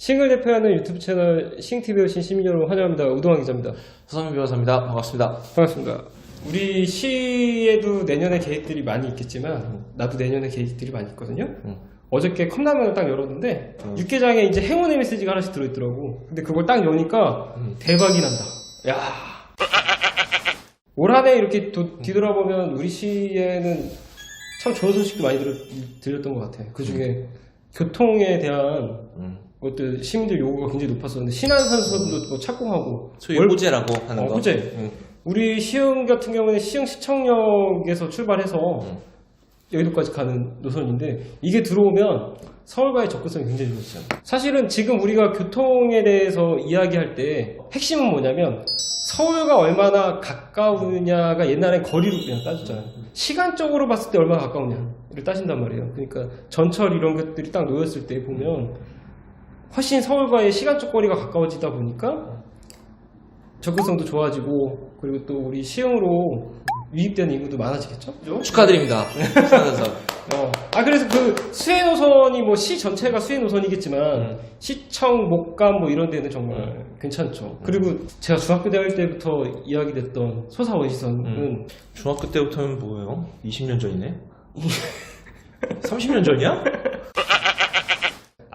시흥을 대표하는 유튜브 채널 시흥TV에 오신 시민 여러분 환영합니다. 우동환 기자입니다. 서성민 변호사입니다. 반갑습니다. 반갑습니다. 우리 시에도 내년에 계획들이 많이 있겠지만 나도 내년에 계획들이 많이 있거든요. 어저께 컵라면을 딱 열었는데 육개장에 이제 행운의 메시지가 하나씩 들어있더라고. 근데 그걸 딱 여니까 대박이 난다. 야. 올 한 해 이렇게 뒤돌아보면 우리 시에는 참 좋은 소식도 많이 들렸던 것 같아요. 그 중에 교통에 대한 것들 시민들 요구가 굉장히 높았었는데 신안산소도 뭐 착공하고 소위 호재라고 하는 거. 호재. 우리 시흥 같은 경우는 시흥시청역에서 출발해서 여의도까지 가는 노선인데 이게 들어오면 서울과의 접근성이 굉장히 좋죠. 사실은 지금 우리가 교통에 대해서 이야기할 때 핵심은 뭐냐면 서울과 얼마나 가까우냐가 옛날엔 거리로 그냥 따졌잖아요. 시간적으로 봤을 때 얼마나 가까우냐를 따진단 말이에요. 그러니까 전철 이런 것들이 딱 놓였을 때 보면 훨씬 서울과의 시간적 거리가 가까워지다 보니까 접근성도 좋아지고 그리고 또 우리 시흥으로 유입되는 인구도 많아지겠죠? 축하드립니다. 그래서 그 수혜 노선이 뭐 시 전체가 수혜 노선이겠지만 시청, 목감 뭐 이런 데는 정말 괜찮죠. 그리고 제가 중학교 다닐 때부터 이야기됐던 소사원시선은 중학교 때부터는 뭐예요? 20년 전이네? 30년 전이야?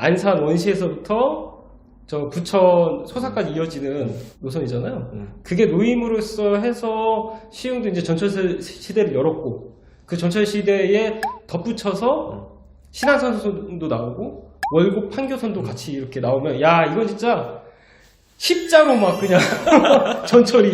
안산 원시에서부터 저 부천 소사까지 이어지는 노선이잖아요. 그게 노임으로써 해서 시흥도 이제 전철 시대를 열었고 그 전철 시대에 덧붙여서 신안산소도 나오고 월곡 판교선도 같이 이렇게 나오면 야 이건 진짜 십자로 막 그냥 전철이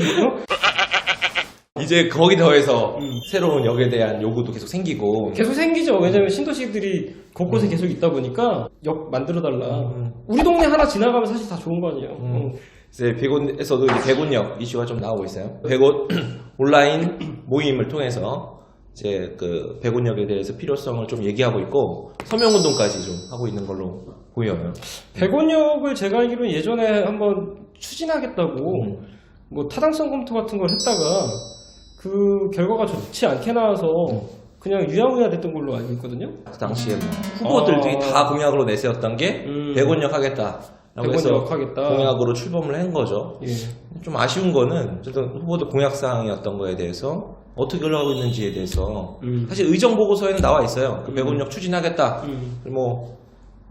이제 거기 더해서 새로운 역에 대한 요구도 계속 생기고 계속 생기죠. 왜냐면 신도시들이 곳곳에 계속 있다 보니까 역 만들어달라. 우리 동네 하나 지나가면 사실 다 좋은 거 아니에요. 이제 백운에서도 이제 백운역 이슈가 좀 나오고 있어요. 백운 온라인 모임을 통해서 이제 그 백운역에 대해서 필요성을 좀 얘기하고 있고 서명운동까지 좀 하고 있는 걸로 보여요. 백운역을 제가 알기로는 예전에 한번 추진하겠다고 뭐 타당성 검토 같은 걸 했다가 그 결과가 좋지 않게 나와서 그냥 유야무야 됐던 걸로 알고 있거든요. 그 당시에 후보들이 다 공약으로 내세웠던 게 백운역 하겠다. 라고 해서 하겠다. 공약으로 출범을 한 거죠. 예. 좀 아쉬운 거는 어쨌든 후보들 공약사항이었던 거에 대해서 어떻게 흘러가고 있는지에 대해서 사실 의정보고서에는 나와 있어요. 그 백운역 추진하겠다. 뭐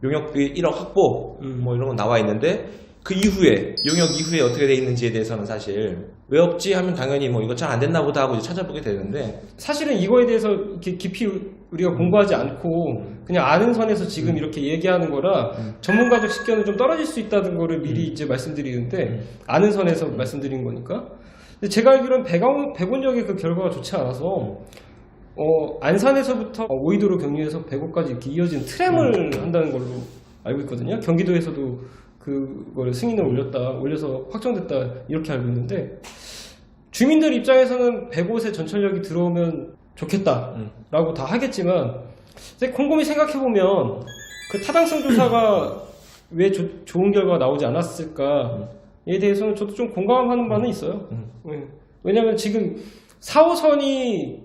용역비 1억 확보 뭐 이런 거 나와 있는데 그 이후에 용역 이후에 어떻게 돼 있는지에 대해서는 사실 왜 없지 하면 당연히 뭐 이거 잘 안 됐나 보다 하고 이제 찾아보게 되는데 사실은 이거에 대해서 이렇게 깊이 우리가 공부하지 않고 그냥 아는 선에서 지금 이렇게 얘기하는 거라 전문가적 식견은 좀 떨어질 수 있다는 거를 미리 이제 말씀드리는데 아는 선에서 말씀드린 거니까. 근데 제가 알기로는 백운역의 그 결과가 좋지 않아서 안산에서부터 오이도로 경유해서 백오까지 이렇게 이어진 트램을 한다는 걸로 알고 있거든요. 경기도에서도 그걸 승인을 올려서 확정됐다 이렇게 알고 있는데 주민들 입장에서는 105세 전철역이 들어오면 좋겠다라고 다 하겠지만 곰곰이 생각해보면 그 타당성 조사가 왜 좋은 결과가 나오지 않았을까에 대해서는 저도 좀 공감하는 바는 있어요. 왜냐하면 지금 4호선이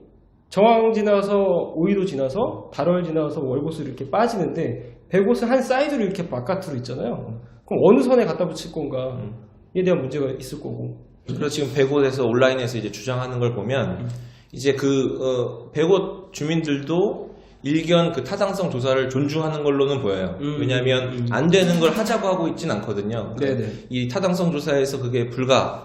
정왕 지나서 오이도 지나서 달월 지나서 월곶으로 이렇게 빠지는데 105선 한 사이드로 이렇게 바깥으로 있잖아요. 그럼 어느 선에 갖다 붙일 건가에 대한 문제가 있을 거고. 그래서 지금 백옷에서 온라인에서 이제 주장하는 걸 보면 이제 그 백옷 주민들도 일견 그 타당성 조사를 존중하는 걸로는 보여요. 왜냐하면 안 되는 걸 하자고 하고 있진 않거든요. 그러니까 이 타당성 조사에서 그게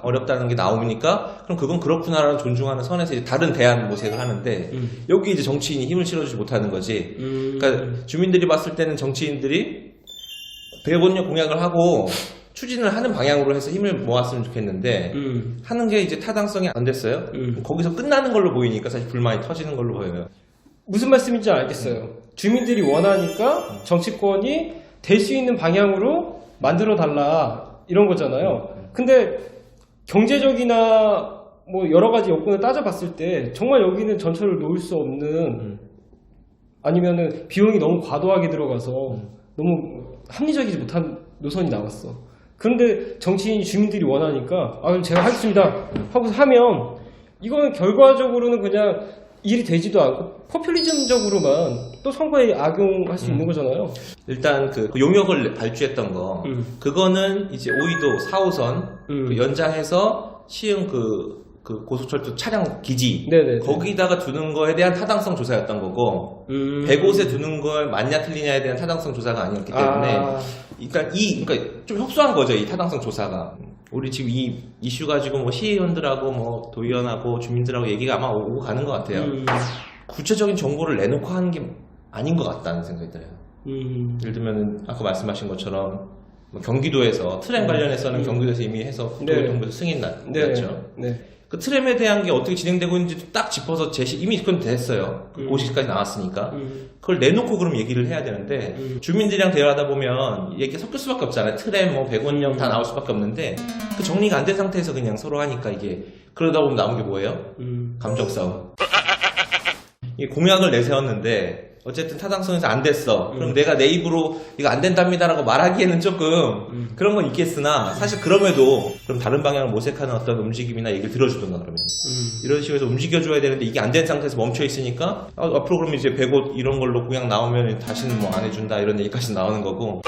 어렵다는 게 나오니까 그럼 그건 그렇구나라는 존중하는 선에서 이제 다른 대안 모색을 하는데 여기 이제 정치인이 힘을 실어주지 못하는 거지. 그러니까 주민들이 봤을 때는 정치인들이 백원역 공약을 하고 추진을 하는 방향으로 해서 힘을 모았으면 좋겠는데 하는 게 이제 타당성이 안 됐어요. 거기서 끝나는 걸로 보이니까 사실 불만이 터지는 걸로 보여요. 무슨 말씀인지 알겠어요. 주민들이 원하니까 정치권이 될 수 있는 방향으로 만들어 달라 이런 거잖아요. 근데 경제적이나 뭐 여러 가지 여건을 따져봤을 때 정말 여기는 전철을 놓을 수 없는 아니면은 비용이 너무 과도하게 들어가서 너무 합리적이지 못한 노선이 나왔어. 그런데 정치인이 주민들이 원하니까 그럼 제가 하겠습니다 하고서 하면 이거는 결과적으로는 그냥 일이 되지도 않고 포퓰리즘적으로만 또 선거에 악용할 수 있는 거잖아요. 일단 그 용역을 발주했던 거 그거는 이제 오이도 4호선 그 연장해서 시흥 그 고속철도 차량 기지 네네. 거기다가 두는 거에 대한 타당성 조사였던 거고 100곳에 두는 걸 맞냐 틀리냐에 대한 타당성 조사가 아니었기 때문에 그러니까 좀 협소한 거죠, 이 타당성 조사가. 우리 지금 이 이슈 가지고 뭐 시의원들하고 뭐 도의원하고 주민들하고 얘기가 아마 오고 가는 것 같아요. 구체적인 정보를 내놓고 하는 게 아닌 것 같다는 생각이 들어요. 예를 들면 아까 말씀하신 것처럼 뭐 경기도에서 트램 관련해서는 경기도에서 이미 해서 국토교통부에서 승인 났죠. 네. 그 트램에 대한 게 어떻게 진행되고 있는지 딱 짚어서 이미 그건 됐어요. 고시까지 나왔으니까. 그걸 내놓고 그럼 얘기를 해야 되는데, 주민들이랑 대화하다 보면 얘기가 섞일 수밖에 없잖아요. 트램, 뭐, 100원령 다 나올 수밖에 없는데, 그 정리가 안 된 상태에서 그냥 서로 하니까 이게, 그러다 보면 남은 게 뭐예요? 감정 싸움. 이 공약을 내세웠는데, 어쨌든 타당성에서 안 됐어. 그럼 내가 내 입으로 이거 안 된답니다라고 말하기에는 조금 그런 건 있겠으나 사실 그럼에도 그럼 다른 방향을 모색하는 어떤 움직임이나 얘기를 들어주던가 그러면 이런 식으로 해서 움직여줘야 되는데 이게 안 된 상태에서 멈춰 있으니까 앞으로 그러면 이제 100옷 이런 걸로 공약 나오면 다시는 뭐 안 해준다 이런 얘기까지 나오는 거고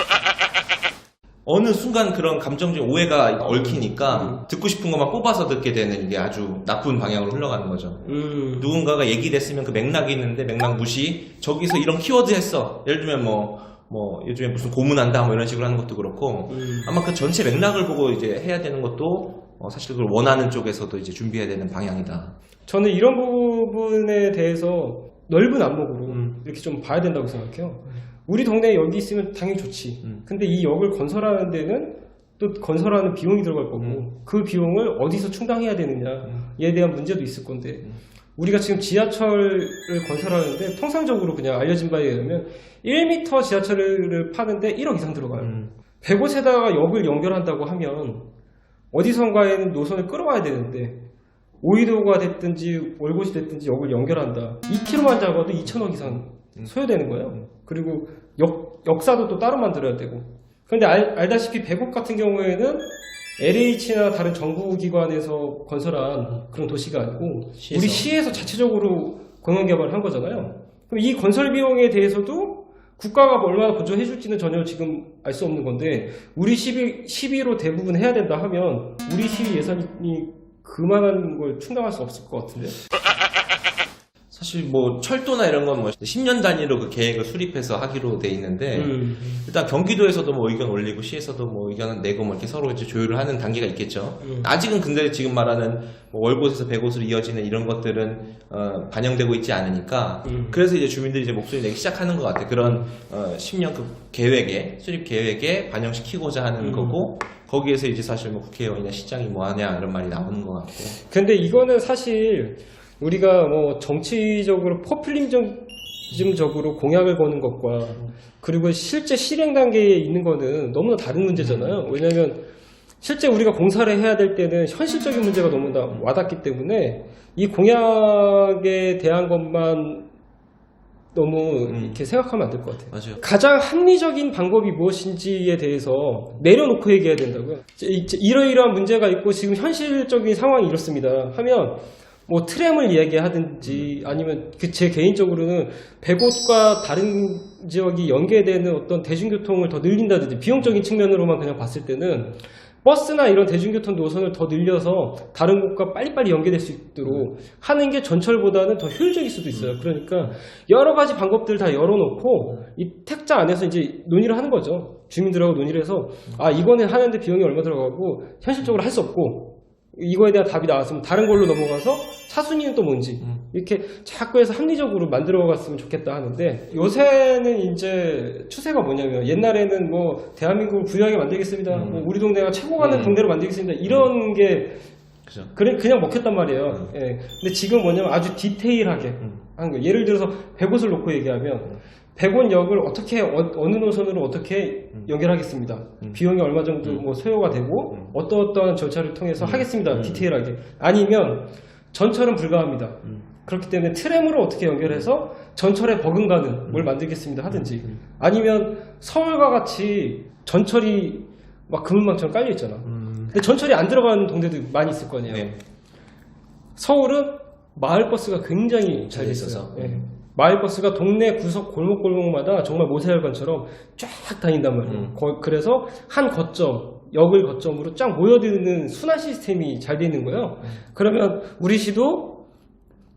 어느 순간 그런 감정적인 오해가 얽히니까 듣고 싶은 것만 뽑아서 듣게 되는 이게 아주 나쁜 방향으로 흘러가는 거죠. 누군가가 얘기를 했으면 그 맥락이 있는데 맥락 무시. 저기서 이런 키워드 했어. 예를 들면 뭐 요즘에 무슨 고문한다 뭐 이런 식으로 하는 것도 그렇고 아마 그 전체 맥락을 보고 이제 해야 되는 것도 사실 그걸 원하는 쪽에서도 이제 준비해야 되는 방향이다. 저는 이런 부분에 대해서 넓은 안목으로 이렇게 좀 봐야 된다고 생각해요. 우리 동네에 여기 있으면 당연히 좋지. 근데 이 역을 건설하는 데는 또 건설하는 비용이 들어갈 거고 그 비용을 어디서 충당해야 되느냐에 대한 문제도 있을 건데 우리가 지금 지하철을 건설하는데 통상적으로 그냥 알려진 바에 의하면 1m 지하철을 파는데 1억 이상 들어가요. 100곳에다가 역을 연결한다고 하면 어디선가에는 노선을 끌어와야 되는데 오이도가 됐든지 월곶이 됐든지 역을 연결한다. 2km만 잡아도 2천억 이상 소요되는 거예요. 그리고 역사도 또 따로 만들어야 되고. 그런데 알다시피 100곳 같은 경우에는 LH나 다른 정부기관에서 건설한 그런 도시가 아니고 우리 시에서 자체적으로 공영개발을 한 거잖아요. 그럼 이 건설 비용에 대해서도 국가가 얼마나 보조해 줄지는 전혀 지금 알 수 없는 건데 우리 시비로 대부분 해야 된다 하면 우리 시 예산이 그만한 걸 충당할 수 없을 것 같은데. 사실 뭐 철도나 이런 건 뭐 10년 단위로 그 계획을 수립해서 하기로 돼 있는데 일단 경기도에서도 뭐 의견 올리고 시에서도 뭐 의견을 내고 뭐 이렇게 서로 이제 조율을 하는 단계가 있겠죠. 아직은 근데 지금 말하는 뭐 월곶에서 100곳으로 이어지는 이런 것들은 반영되고 있지 않으니까 그래서 이제 주민들이 이제 목소리 내기 시작하는 것 같아. 그런 10년 그 계획에 수립 계획에 반영시키고자 하는 거고 거기에서 이제 사실 뭐 국회의원이나 시장이 뭐 하냐 이런 말이 나오는 것 같고. 근데 이거는 사실 우리가 뭐 정치적으로 포퓰리즘적으로 공약을 거는 것과 그리고 실제 실행 단계에 있는 거는 너무나 다른 문제잖아요. 왜냐하면 실제 우리가 공사를 해야 될 때는 현실적인 문제가 너무나 와닿기 때문에 이 공약에 대한 것만 너무 이렇게 생각하면 안 될 것 같아요. 맞아요. 가장 합리적인 방법이 무엇인지에 대해서 내려놓고 얘기해야 된다고요. 이러이러한 문제가 있고 지금 현실적인 상황이 이렇습니다 하면 뭐 트램을 이야기하든지 아니면 제 개인적으로는 100곳과 다른 지역이 연계되는 어떤 대중교통을 더 늘린다든지 비용적인 측면으로만 그냥 봤을 때는 버스나 이런 대중교통 노선을 더 늘려서 다른 곳과 빨리빨리 연계될 수 있도록 하는 게 전철보다는 더 효율적일 수도 있어요. 그러니까 여러 가지 방법들을 다 열어놓고 이 택자 안에서 이제 논의를 하는 거죠. 주민들하고 논의를 해서 이거는 하는데 비용이 얼마 들어가고 현실적으로 할 수 없고 이거에 대한 답이 나왔으면 다른 걸로 넘어가서 차순위는 또 뭔지 이렇게 자꾸 해서 합리적으로 만들어 갔으면 좋겠다 하는데 요새는 이제 추세가 뭐냐면 옛날에는 뭐 대한민국을 부유하게 만들겠습니다. 뭐 우리 동네가 최고 가는 동네로 만들겠습니다. 이런 게 그냥 먹혔단 말이에요. 예. 근데 지금 뭐냐면 아주 디테일하게 하는 거예요. 예를 들어서 100곳을 놓고 얘기하면 100원역을 어떻게 어느 노선으로 어떻게 연결하겠습니다. 비용이 얼마 정도 뭐 소요가 되고 어떠한 절차를 통해서 하겠습니다. 디테일하게. 아니면 전철은 불가합니다. 그렇기 때문에 트램으로 어떻게 연결해서 전철에 버금가는 뭘 만들겠습니다 하든지 아니면 서울과 같이 전철이 막 그물망처럼 깔려 있잖아. 근데 전철이 안 들어가는 동네도 많이 있을 거 아니에요. 네. 서울은 마을버스가 굉장히 잘 돼 있어요. 예. 마을버스가 동네 구석 골목골목마다 정말 모세혈관처럼 쫙 다닌단 말이에요. 그래서 한 거점, 역을 거점으로 쫙 모여드는 순환 시스템이 잘 돼 있는 거예요. 그러면 우리 시도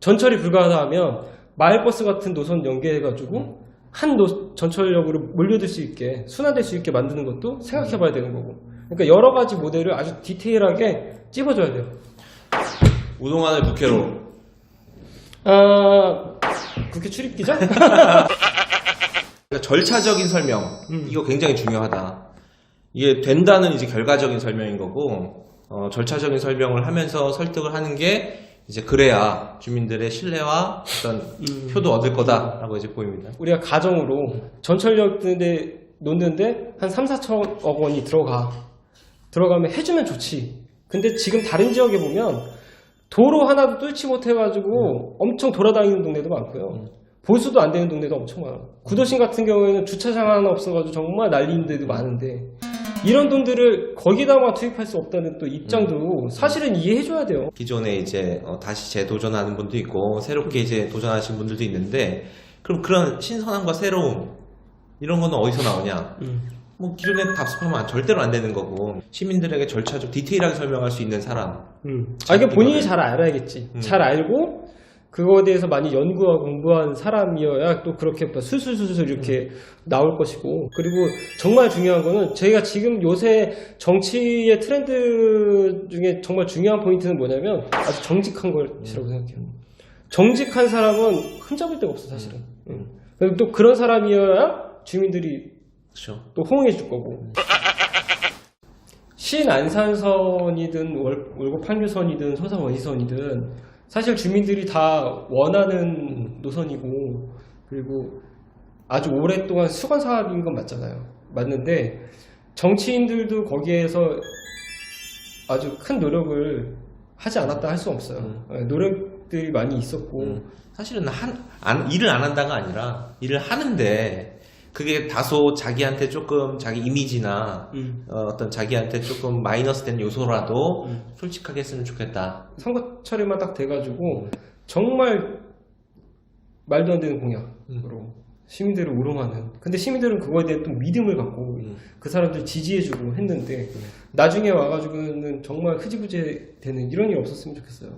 전철이 불가하다 하면 마을버스 같은 노선 연계해가지고 한 전철역으로 몰려들 수 있게 순환될 수 있게 만드는 것도 생각해봐야 되는 거고. 그러니까 여러 가지 모델을 아주 디테일하게 찝어줘야 돼요. 우동안을 국회로. 국회 출입기자? 그러니까 절차적인 설명. 이거 굉장히 중요하다. 이게 된다는 이제 결과적인 설명인 거고, 절차적인 설명을 하면서 설득을 하는 게 이제 그래야 주민들의 신뢰와 어떤 표도 얻을 거다라고 이제 보입니다. 우리가 가정으로 전철역 놓는데 한 3, 4천억 원이 들어가면 해주면 좋지. 근데 지금 다른 지역에 보면 도로 하나도 뚫지 못해가지고 엄청 돌아다니는 동네도 많고요. 보수도 안 되는 동네도 엄청 많아요. 구도심 같은 경우에는 주차장 하나 없어가지고 정말 난리인 데도 많은데 이런 돈들을 거기다만 투입할 수 없다는 또 입장도 사실은 이해해줘야 돼요. 기존에 이제 다시 재도전하는 분도 있고 새롭게 이제 도전하신 분들도 있는데 그럼 그런 신선함과 새로움 이런 거는 어디서 나오냐? 뭐 기존에 답습하면 절대로 안 되는 거고 시민들에게 절차적 디테일하게 설명할 수 있는 사람. 이게 본인이 잘 알아야겠지. 잘 알고 그거에 대해서 많이 연구하고 공부한 사람이어야 또 그렇게 술술술술 이렇게 나올 것이고. 그리고 정말 중요한 거는 저희가 지금 요새 정치의 트렌드 중에 정말 중요한 포인트는 뭐냐면 아주 정직한 것이라고 생각해요. 정직한 사람은 흠잡을 데가 없어 사실은. 그리고 또 그런 사람이어야 주민들이 그렇죠. 또 호응해 줄 거고. 신안산선이든 월곡 판교선이든 서산 원시선이든 사실 주민들이 다 원하는 노선이고 그리고 아주 오랫동안 수건 사업인 건 맞잖아요. 맞는데 정치인들도 거기에서 아주 큰 노력을 하지 않았다 할 수 없어요. 노력들이 많이 있었고 사실은 일을 안 한다가 아니라 일을 하는데 그게 다소 자기한테 조금 자기 이미지나 어떤 자기한테 조금 마이너스 된 요소라도 솔직하게 했으면 좋겠다. 선거철에만 딱 돼가지고 정말 말도 안 되는 공약으로 시민들을 우롱하는. 근데 시민들은 그거에 대한 또 믿음을 갖고 그 사람들 지지해주고 했는데 나중에 와가지고는 정말 흐지부지 되는 이런 일이 없었으면 좋겠어요.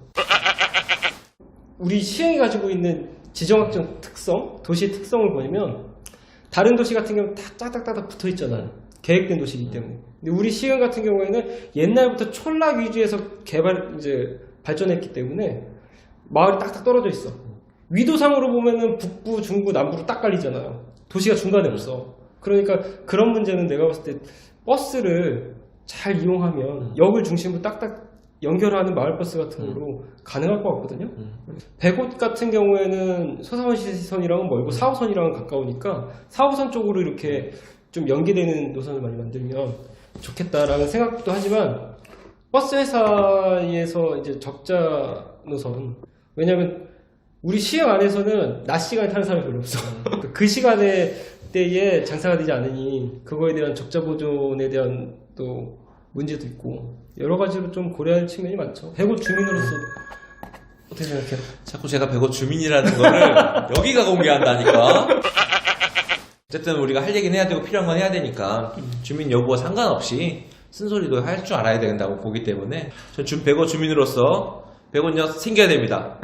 우리 시흥이 가지고 있는 지정학적 특성, 도시의 특성을 보면 다른 도시 같은 경우는 다 딱딱딱딱 붙어 있잖아요. 계획된 도시이기 때문에. 근데 우리 시흥 같은 경우에는 옛날부터 촌락 위주에서 발전했기 때문에 마을이 딱딱 떨어져 있어. 위도상으로 보면은 북부, 중부, 남부로 딱 갈리잖아요. 도시가 중간에 없어. 그러니까 그런 문제는 내가 봤을 때 버스를 잘 이용하면 역을 중심으로 딱딱 연결하는 마을버스 같은 거로 가능할 것 같거든요. 100곳 같은 경우에는 서산원시선이랑은 멀고 4호선이랑은 가까우니까 4호선 쪽으로 이렇게 좀 연계되는 노선을 많이 만들면 좋겠다라는 생각도 하지만 버스 회사에서 이제 적자 노선, 왜냐면 우리 시흥 안에서는 낮 시간에 타는 사람이 별로 없어. 그 시간대에 장사가 되지 않으니 그거에 대한 적자 보존에 대한 또 문제도 있고 여러 가지로 좀 고려할 측면이 많죠. 100곳 주민으로서 어떻게 생각해요? 자꾸 제가 100곳 주민이라는 거를 여기가 공개한다니까. 어쨌든 우리가 할 얘기는 해야 되고 필요한 건 해야 되니까 주민 여부와 상관없이 쓴소리도 할 줄 알아야 된다고 보기 때문에 전 100곳 주민으로서 100곳역 생겨야 됩니다.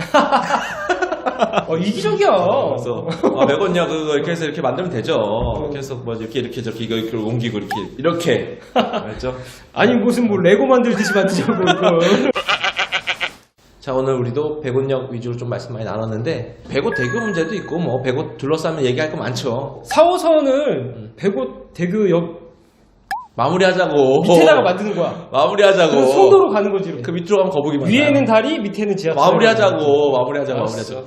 이기적이야. 그래서 100원냐 그거 이렇게 해서 이렇게 만들면 되죠. 이렇게 해서 뭐 이렇게 저렇게 이렇게 옮기고 이렇게 알죠? 아니 무슨 뭐 레고 만들듯이 만드자고 이거. 자, 오늘 우리도 100원역 위주로 좀 말씀 많이 나눴는데 100원 대교 문제도 있고 뭐 100원 둘러싸면 얘기할 거 많죠. 4호선을 100원 대교역 마무리하자고. 밑에다가 만드는 거야. 마무리하자고. 그 송도로 가는 거지. 이렇게. 그 밑으로 가면 거북이 많아. 위에는 다리, 밑에는 지하철. 마무리하자고.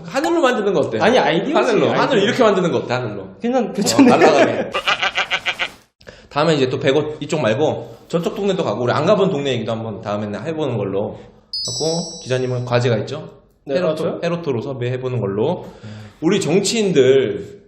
하늘로 만드는 거 어때? 아니 아이디어지. 하늘 이렇게 만드는 거 어때? 하늘로. 괜찮네. 날라가게. 다음에 이제 또 100원 이쪽 말고 저쪽 동네도 가고 우리 안 가본 동네 얘기도 한번 다음에는 해보는 걸로 하고 기자님은 과제가 있죠? 네, 헤로토로 섭외해보는 걸로. 우리 정치인들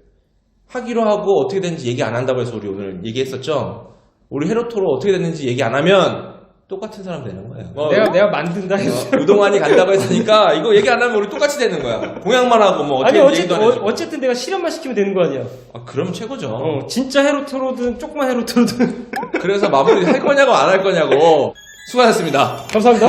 하기로 하고 어떻게 됐는지 얘기 안 한다고 해서 우리 오늘 얘기했었죠? 우리 헤로토로 어떻게 됐는지 얘기 안 하면 똑같은 사람 되는 거예요. 내가 만든다 해서. 유동환이 간다고 했으니까 이거 얘기 안 하면 우리 똑같이 되는 거야. 공약만 하고 뭐 아니 어떻게 얘기도 안 해주고. 어쨌든 내가 실현만 시키면 되는 거 아니야. 그럼 최고죠. 진짜 헤로트로든 조그만 헤로트로든. 그래서 마무리 할 거냐고 안 할 거냐고. 수고하셨습니다. 감사합니다.